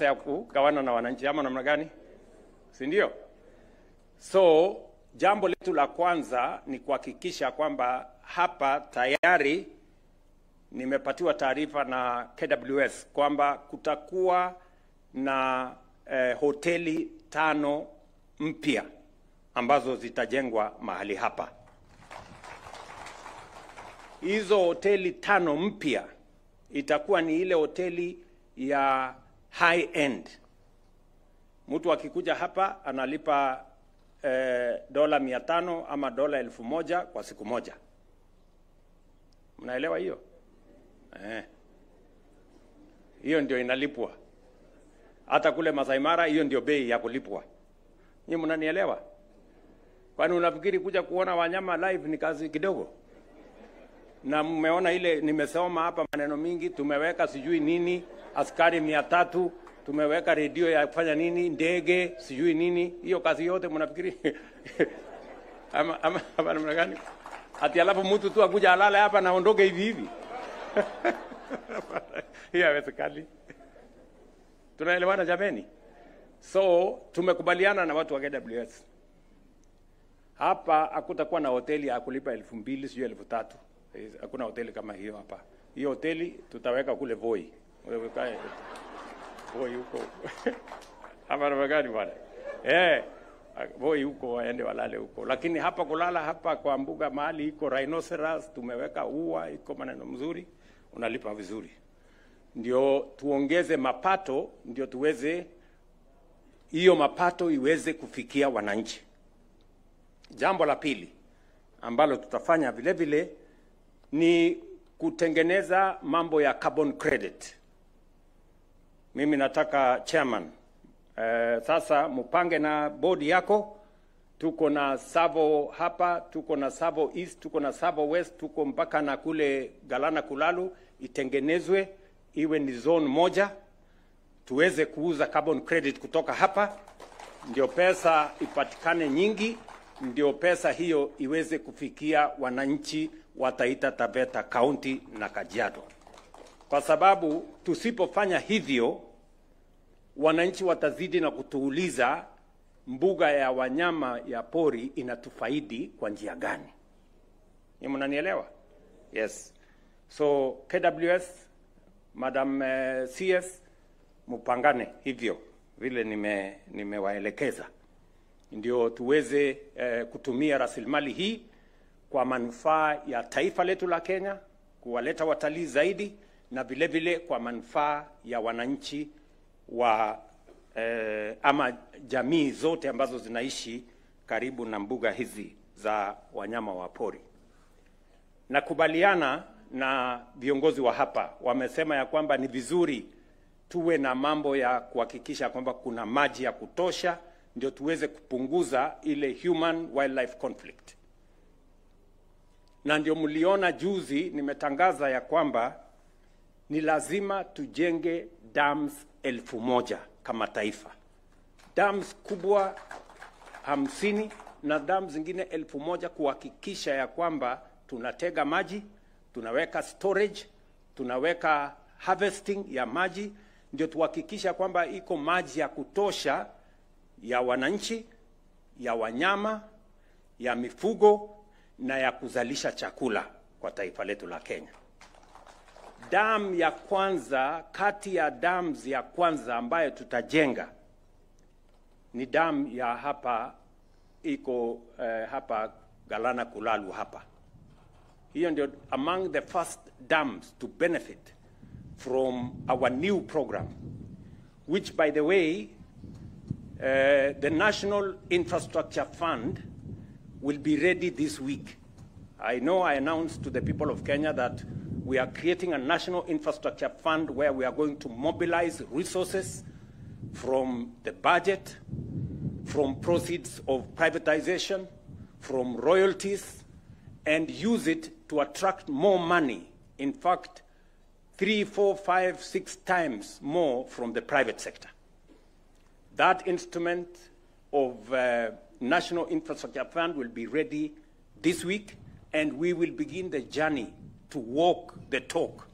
ya kugawana na wananchi ama namna gani? Si ndio? So jambo letu la kwanza ni kuhakikisha kwamba hapa tayari nimepatiwa taarifa na KWS kwamba kutakuwa na hoteli 5 mpya ambazo zitajengwa mahali hapa. Hizo hoteli 5 mpya itakuwa ni ile hoteli ya high end. Mtu akikuja hapa analipa dola 500 ama dola 1000 kwa siku moja. Mnaelewa hiyo? Hiyo ndio inalipwa. Hata kule Masai Mara hiyo ndio bei ya kulipwa. Nyinyi mnanielewa? Kwani unafikiri kuja kuona wanyama live ni kazi kidogo? Na mmeona ile nimesoma hapa maneno mingi, tumeweka sijui nini, askari 300, tumeweka redio ya kufanya nini, ndege, sijui nini, hiyo kazi yote mnafikiri ama namna gani? Ati alafu mtu tu akuja alala hapa na ondoke hivi hivi. Hiyo haiwezekani. Tunaelewana jameni? So tumekubaliana na watu wa KWS. Hapa hakutakuwa na hoteli ya kulipa 2000 sio 3000. Hakuna hoteli kama hiyo hapa. Hiyo hoteli tutaweka kule Voi. Wewe kae Voi huko. Hapa na magari bwana. Voi huko waende walale huko. Lakini hapa kulala hapa kwa mbuga mahali iko rhinoceros, tumeweka ua, iko maneno mzuri, unalipa vizuri. Ndio tuongeze mapato, ndio tuweze hiyo mapato iweze kufikia wananchi. Jambo la pili ambalo tutafanya vile vile ni kutengeneza mambo ya carbon credit. Mimi nataka chairman, sasa mupange na bodi yako. Tuko na Savo hapa, tuko na Savo East, tuko na Savo West, tuko mpaka na kule Galana Kulalu, itengenezwe iwe ni zone moja, tuweze kuuza carbon credit kutoka hapa, ndio pesa ipatikane nyingi, ndio pesa hiyo iweze kufikia wananchi wa Taita Taveta County na Kajiado. Kwa sababu tusipofanya hivyo, wananchi watazidi na kutuuliza mbuga ya wanyama ya pori inatufaidi kwa njia gani? Ni mnanielewa? Yes. So KWS, Madam CS, mupangane hivyo vile nimewaelekeza. Ndio tuweze kutumia rasilimali hii kwa manufaa ya taifa letu la Kenya, kuwaleta watalii zaidi, na vile vile kwa manufaa ya wananchi wa ama jamii zote ambazo zinaishi karibu na mbuga hizi za wanyama wa pori. Nakubaliana na viongozi wa hapa, wamesema ya kwamba ni vizuri tuwe na mambo ya kuhakikisha kwamba kuna maji ya kutosha, ndio tuweze kupunguza ile human wildlife conflict. Na ndio mliona juzi nimetangaza ya kwamba ni lazima tujenge dams 1000 kama taifa. Dams kubwa 50 na dams zingine 1000, kuhakikisha ya kwamba tunatega maji, tunaweka storage, tunaweka harvesting ya maji, ndio tuhakikisha kwamba iko maji ya kutosha ya wananchi, ya wanyama, ya mifugo na ya kuzalisha chakula kwa taifa letu la Kenya. Dam ya kwanza kati ya dams ya kwanza ambayo tutajenga ni dam ya hapa iko hapa Galana Kulalu hapa. Hiyo ndio among the first dams to benefit from our new program, which by the way the National Infrastructure Fund will be ready this week. I know I announced to the people of Kenya that we are creating a National Infrastructure Fund where we are going to mobilize resources from the budget, from proceeds of privatization, from royalties, and use it to attract more money. In fact, 3, 4, 5, 6 times more from the private sector. That instrument of National Infrastructure Fund will be ready this week, and we will begin the journey to walk the talk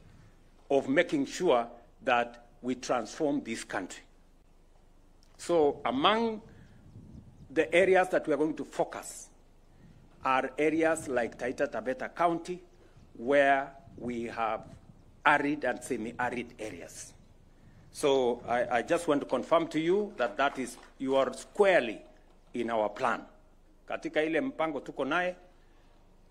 of making sure that we transform this country. So among the areas that we are going to focus are areas like Taita Taveta County, where we have arid and semi-arid areas. So I just want to confirm to you that you are squarely in our plan. Katika ile mpango tuko naye,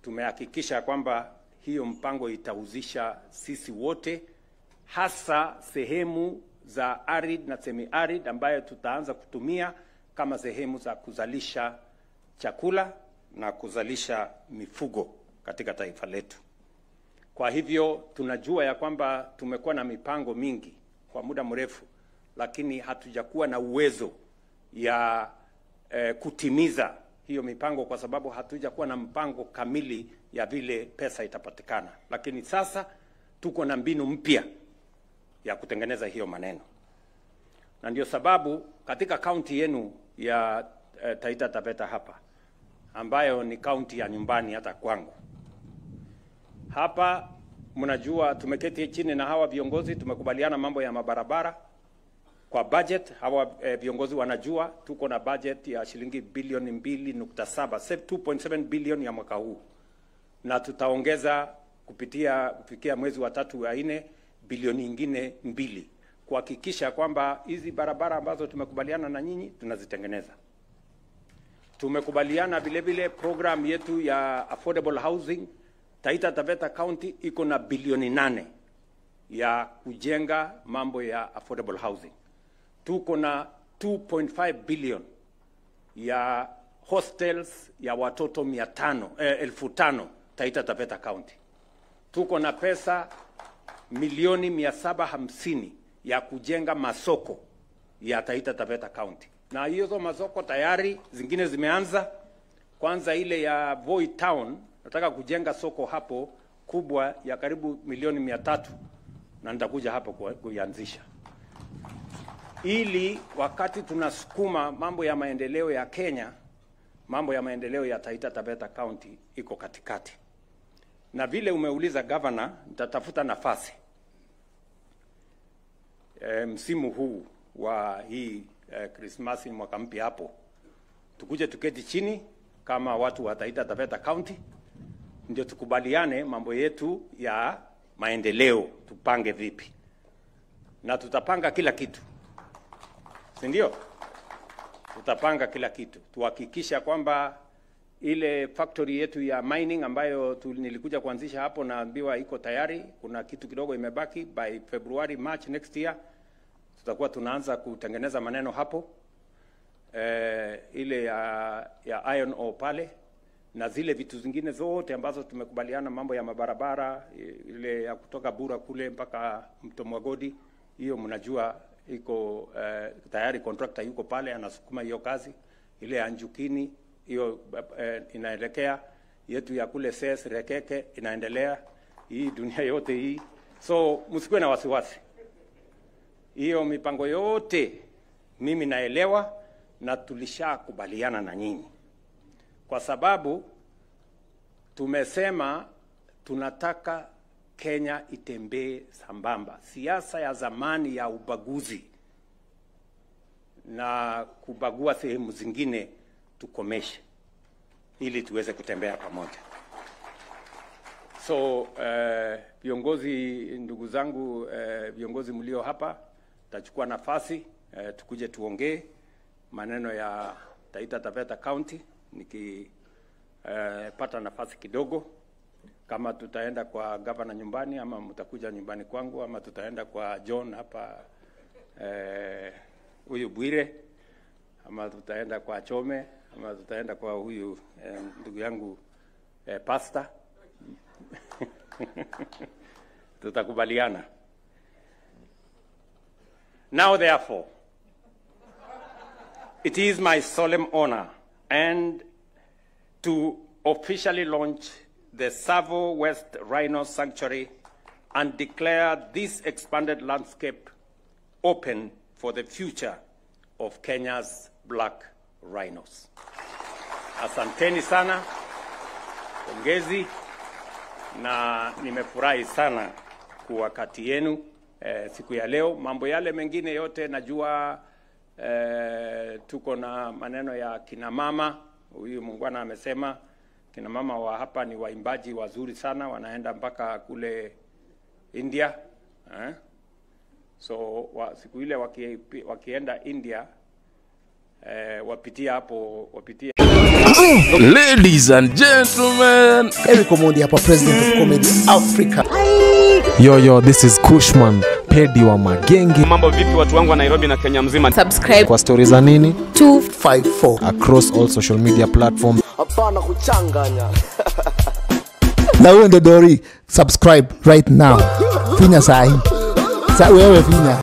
tumehakikisha kwamba hiyo mpango itahusisha sisi wote, hasa sehemu za arid na semi-arid ambayo tutaanza kutumia kama sehemu za kuzalisha chakula na kuzalisha mifugo katika taifa letu. Kwa hivyo tunajua ya kwamba tumekuwa na mipango mingi kwa muda mrefu, lakini hatujakuwa na uwezo ya kutimiza hiyo mipango kwa sababu hatujakuwa na mpango kamili ya vile pesa itapatikana. Lakini sasa tuko na mbinu mpya ya kutengeneza hiyo maneno. Na ndio sababu katika kaunti yenu ya Taita Taveta hapa, ambayo ni kaunti ya nyumbani hata kwangu, hapa mnajua tumeketi chini na hawa viongozi, tumekubaliana mambo ya mabarabara kwa budget. Hawa viongozi wanajua tuko na budget ya shilingi bilioni 2.7, 2.7 bilioni ya mwaka huu, na tutaongeza kufikia mwezi wa 3 wa 4 bilioni nyingine 2 kuhakikisha kwamba hizi barabara ambazo tumekubaliana na nyinyi tunazitengeneza. Tumekubaliana vile vile program yetu ya affordable housing. Taita Taveta County iko na bilioni 8 ya kujenga mambo ya affordable housing. Tuko na 2.5 billion ya hostels ya watoto 500,000 Taita Taveta County. Tuko na pesa milioni 750 ya kujenga masoko ya Taita Taveta County. Na hizo masoko tayari zingine zimeanza. Kwanza ile ya Voi Town, nataka kujenga soko hapo kubwa ya karibu milioni 300 na nitakuja hapo kuianzisha. Ili wakati tunasukuma mambo ya maendeleo ya Kenya, mambo ya maendeleo ya Taita Taveta County iko katikati. Na vile umeuliza governor, nitatafuta nafasi msimu huu wa hii Christmas mwaka mpya hapo, tukuje tuketi chini kama watu wa Taita Taveta County, ndio tukubaliane mambo yetu ya maendeleo, tupange vipi. Na tutapanga kila kitu, si ndio? Tutapanga kila kitu, tuhakikisha kwamba ile factory yetu ya mining ambayo nilikuja kuanzisha hapo, naambiwa iko tayari. Kuna kitu kidogo imebaki, by February March next year tutakuwa tunaanza kutengeneza maneno hapo. Ile ya iron ore pale na zile vitu zingine zote ambazo tumekubaliana, mambo ya mabarabara, ile ya kutoka Bura kule mpaka Mto Mwagodi, hiyo mnajua iko tayari, contractor yuko pale anasukuma hiyo kazi. Ile ya Njukini hiyo inaelekea, yetu ya kule Ses Rekeke inaendelea, hii dunia yote hii. So msikuwe na wasiwasi, hiyo mipango yote mimi naelewa na tulishakubaliana na nyinyi, kwa sababu tumesema tunataka Kenya itembee sambamba. Siasa ya zamani ya ubaguzi na kubagua sehemu zingine tukomeshe, ili tuweze kutembea pamoja. So viongozi, ndugu zangu, viongozi mlio hapa, tachukua nafasi tukuje tuongee maneno ya Taita Taveta County. Nikipata nafasi kidogo, kama tutaenda kwa governor nyumbani, ama mtakuja nyumbani kwangu, ama tutaenda kwa John hapa huyu Bwire, ama tutaenda kwa Chome, ama tutaenda kwa huyu ndugu yangu pastor tutakubaliana. Now therefore, it is my solemn honor and to officially launch the Tsavo West Rhino Sanctuary and declare this expanded landscape open for the future of Kenya's black rhinos. Asanteni sana, pongezi, na nimefurahi sana kuwa kati yenu siku ya leo. Mambo yale mengine yote najua Tuko na maneno ya kina mama. Huyu Mungwana amesema kina mama wa hapa ni waimbaji wazuri sana, wanaenda mpaka kule India. So siku ile wakienda India wapitia hapo, wapitia. Ladies and gentlemen, Eric Omondi hapa, president of Comedy Africa. Yo, this is Kushman, Pedi wa Magengi. Mambo vipi watu wangu wa Nairobi na Kenya mzima? Subscribe Kwa stories za nini? 254 Across all social media platforms. Hapana kuchanganya. Na huyo ndo Dori, subscribe right now. Finya sahi. Sa wewe finya.